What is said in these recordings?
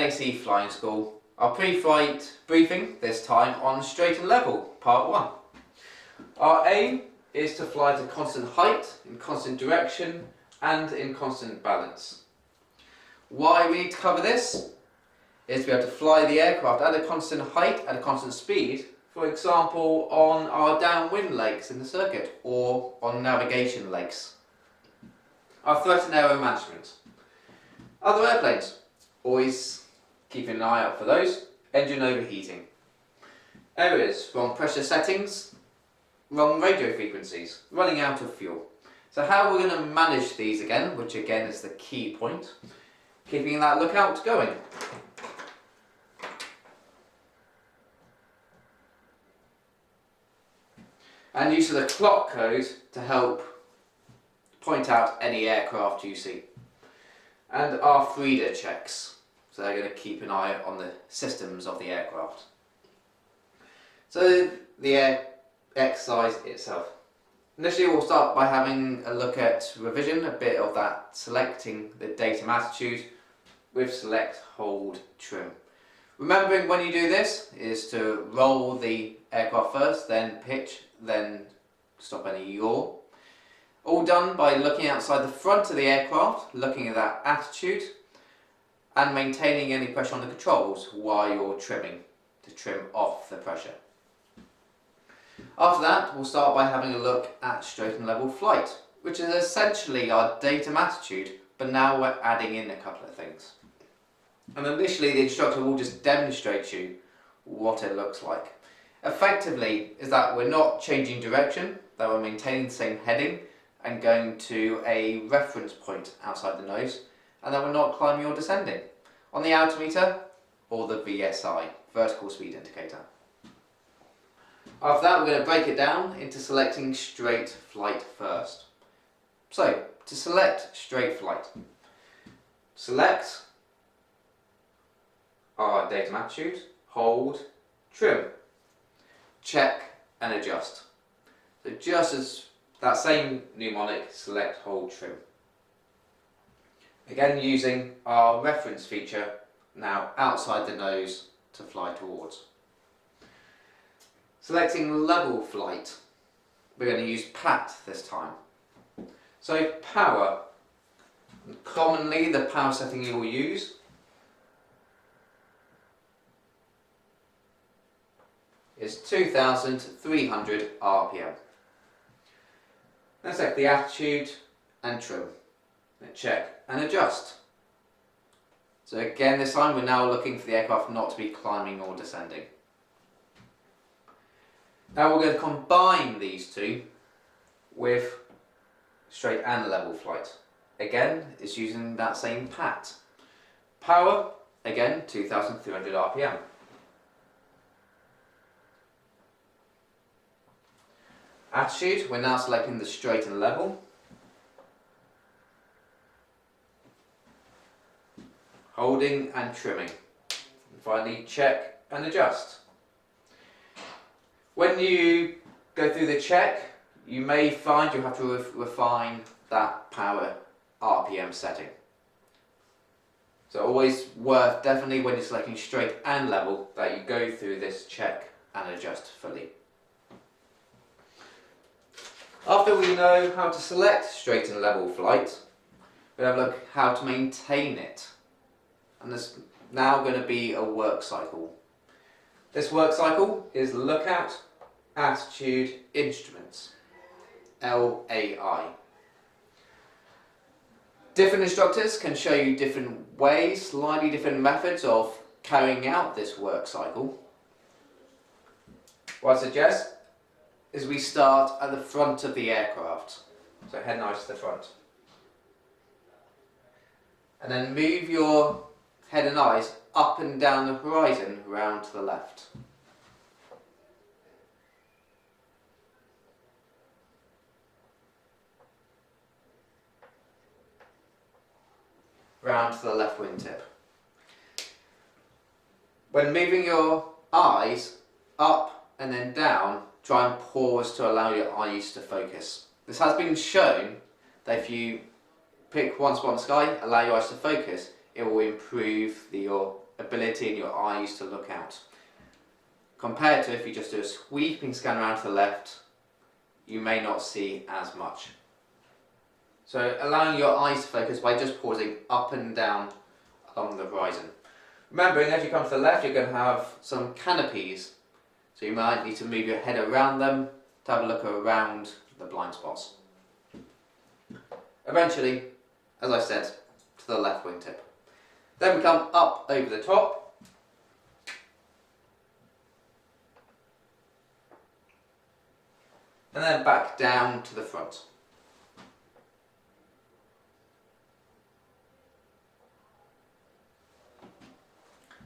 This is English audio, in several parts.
LAC Flying School, our pre-flight briefing, this time on straight and level, part 1. Our aim is to fly to constant height, in constant direction and in constant balance. Why we need to cover this is to be able to fly the aircraft at a constant height, at a constant speed, for example on our downwind legs in the circuit or on navigation legs. Our threat and aero management. Other airplanes, always keeping an eye out for those. Engine overheating. Errors, wrong pressure settings, wrong radio frequencies, running out of fuel. So how we're going to manage these again, which again is the key point, keeping that lookout going. And use of the clock code to help point out any aircraft you see. And our Frida checks, so they're going to keep an eye on the systems of the aircraft. So the exercise itself. Initially we'll start by having a look at revision, a bit of that selecting the datum attitude with select, hold, trim. Remembering when you do this is to roll the aircraft first, then pitch, then stop any yaw. All done by looking outside the front of the aircraft, looking at that attitude and maintaining any pressure on the controls while you're trimming, to trim off the pressure. After that, we'll start by having a look at straight and level flight, which is essentially our datum attitude, but now we're adding in a couple of things. And initially the instructor will just demonstrate you what it looks like. Effectively is that we're not changing direction, that we're maintaining the same heading and going to a reference point outside the nose, and that we're not climbing or descending on the altimeter or the VSI, vertical speed indicator. After that, we're going to break it down into selecting straight flight first. So, to select straight flight, select our datum attitude, hold, trim, check and adjust. So just as that same mnemonic, select, hold, trim. Again using our reference feature now outside the nose to fly towards. Selecting level flight, we're going to use PAT this time. So power, commonly the power setting you will use is 2,300 RPM. Then select the attitude and trim. Then check and adjust. So again this time we're now looking for the aircraft not to be climbing or descending. Now we're going to combine these two with straight and level flight. Again it's using that same PAT. Power, again 2,300 RPM. Attitude, we're now selecting the straight and level. Holding and trimming. And finally check and adjust. When you go through the check, you may find you have to refine that power RPM setting. So always worth, definitely when you're selecting straight and level, that you go through this check and adjust fully. After we know how to select straight and level flight, we'll have a look how to maintain it. And there's now going to be a work cycle. This work cycle is lookout, attitude, instruments, LAI. Different instructors can show you different ways, slightly different methods of carrying out this work cycle. What I suggest is we start at the front of the aircraft. So head nice to the front. And then move your head and eyes up and down the horizon round to the left. Round to the left wingtip. When moving your eyes up and then down, try and pause to allow your eyes to focus. This has been shown that if you pick one spot in the sky, allow your eyes to focus, it will improve your ability in your eyes to look out. Compared to if you just do a sweeping scan around to the left, you may not see as much. So allowing your eyes to focus by just pausing up and down along the horizon. Remembering as you come to the left, you're going to have some canopies, so you might need to move your head around them to have a look around the blind spots. Eventually, as I said, to the left wingtip. Then we come up over the top, and then back down to the front.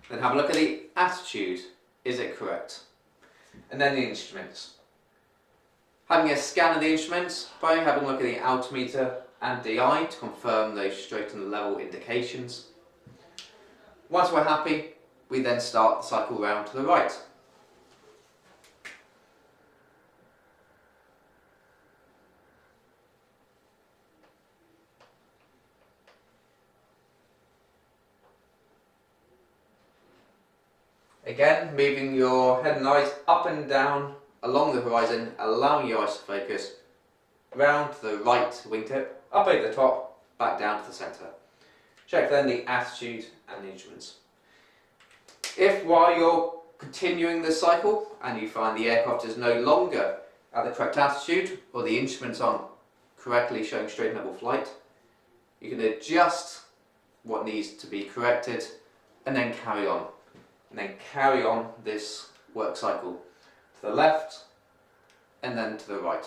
Then have a look at the attitude. Is it correct? And then the instruments. Having a scan of the instruments, by having a look at the altimeter and DI to confirm those straight and level indications. Once we're happy, we then start the cycle round to the right. Again, moving your head and eyes up and down along the horizon, allowing your eyes to focus round to the right wingtip, up over the top, back down to the centre. Check then the attitude and the instruments. If while you're continuing the cycle and you find the aircraft is no longer at the correct attitude or the instruments aren't correctly showing straight and level flight, you can adjust what needs to be corrected and then carry on. And then carry on this work cycle to the left and then to the right.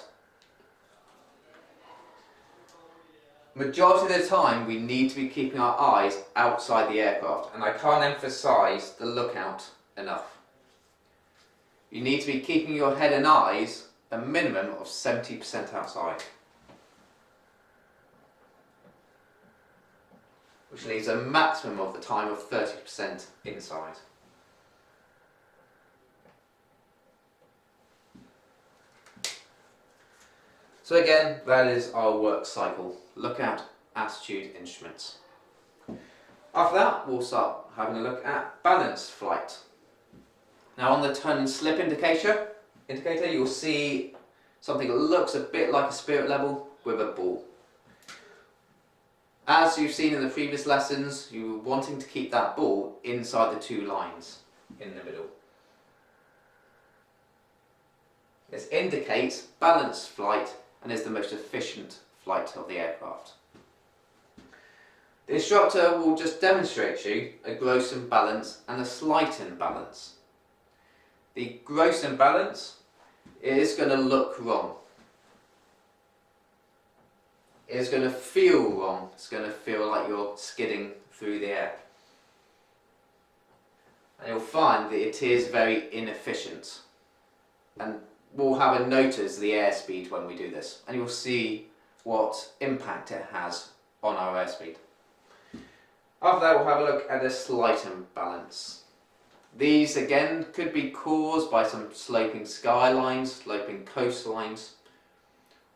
Majority of the time we need to be keeping our eyes outside the aircraft, and I can't emphasise the lookout enough. You need to be keeping your head and eyes a minimum of 70% outside, which leaves a maximum of the time of 30% inside. So again, that is our work cycle. Lookout, attitude, instruments. After that, we'll start having a look at balanced flight. Now on the turn and slip indicator, you'll see something that looks a bit like a spirit level with a ball. As you've seen in the previous lessons, you're wanting to keep that ball inside the two lines in the middle. This indicates balanced flight and is the most efficient flight of the aircraft. The instructor will just demonstrate to you a gross imbalance and a slight imbalance. The gross imbalance is going to look wrong. It is going to feel wrong. It's going to feel like you're skidding through the air. And you'll find that it is very inefficient. And we'll have a notice the airspeed when we do this, and you'll see what impact it has on our airspeed. After that, we'll have a look at a slight imbalance. These again could be caused by some sloping skylines, sloping coastlines,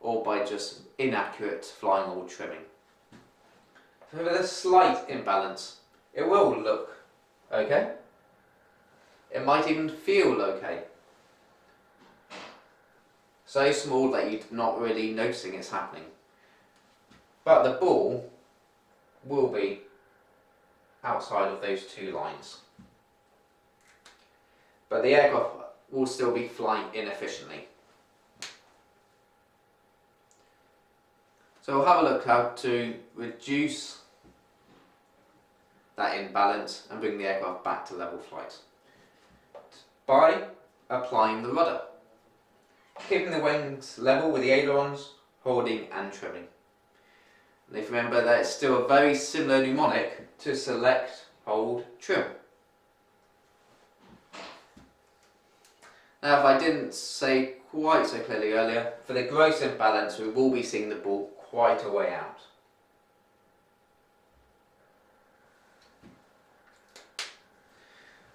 or by just inaccurate flying or trimming. So with a slight imbalance, it will look okay. It might even feel okay. So small that you're not really noticing it's happening. But the ball will be outside of those two lines. But the aircraft will still be flying inefficiently. So we'll have a look how to reduce that imbalance and bring the aircraft back to level flight by applying the rudder. Keeping the wings level with the ailerons, holding and trimming. And if you remember that it's still a very similar mnemonic to select, hold, trim. Now if I didn't say quite so clearly earlier, for the gross imbalance we will be seeing the ball quite a way out.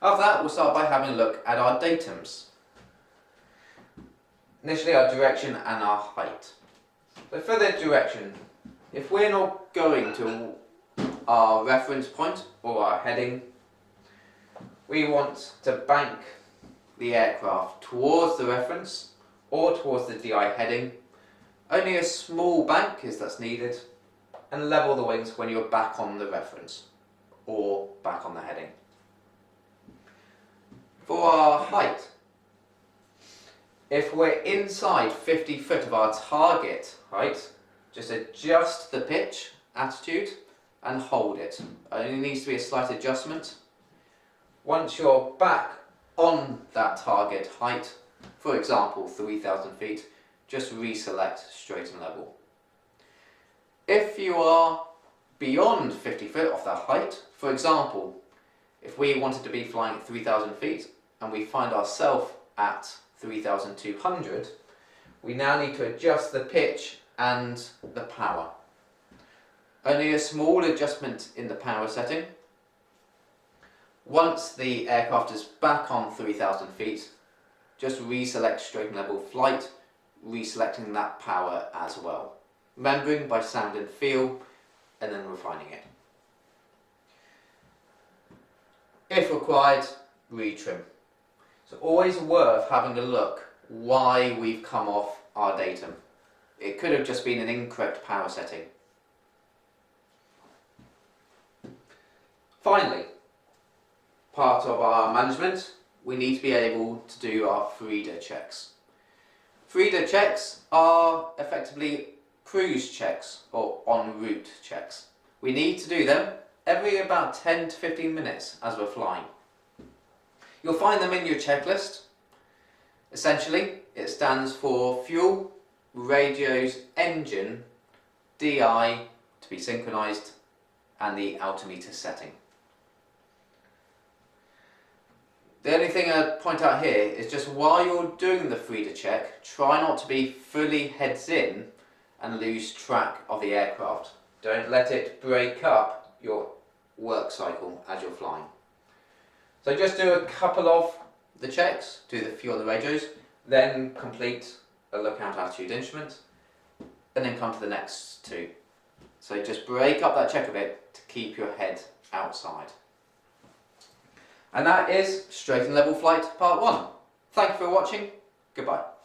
After that we'll start by having a look at our datums. Initially our direction and our height. But for the direction, if we're not going to our reference point or our heading, we want to bank the aircraft towards the reference or towards the DI heading. Only a small bank that's needed, and level the wings when you're back on the reference or back on the heading. For our height, if we're inside 50 foot of our target height, just adjust the pitch attitude and hold it. Only needs to be a slight adjustment. Once you're back on that target height, for example 3,000 feet, just reselect straight and level. If you are beyond 50 foot of that height, for example, if we wanted to be flying at 3,000 feet and we find ourselves at 3,200, we now need to adjust the pitch and the power. Only a small adjustment in the power setting. Once the aircraft is back on 3,000 feet, just reselect straight and level flight, reselecting that power as well. Remembering by sound and feel, and then refining it. If required, retrim. So always worth having a look why we've come off our datum. It could have just been an incorrect power setting. Finally, part of our management, we need to be able to do our FRIDA checks. FRIDA checks are effectively cruise checks or en route checks. We need to do them every about 10 to 15 minutes as we're flying. You'll find them in your checklist. Essentially, it stands for fuel, radios, engine, DI to be synchronized, and the altimeter setting. The only thing I'd point out here is just while you're doing the FRIDA check, try not to be fully heads in and lose track of the aircraft. Don't let it break up your work cycle as you're flying. So just do a couple of the checks, do the fuel and the radios, then complete a lookout attitude instrument, and then come to the next two. So just break up that check a bit to keep your head outside. And that is Straight and Level Flight Part 1. Thank you for watching. Goodbye.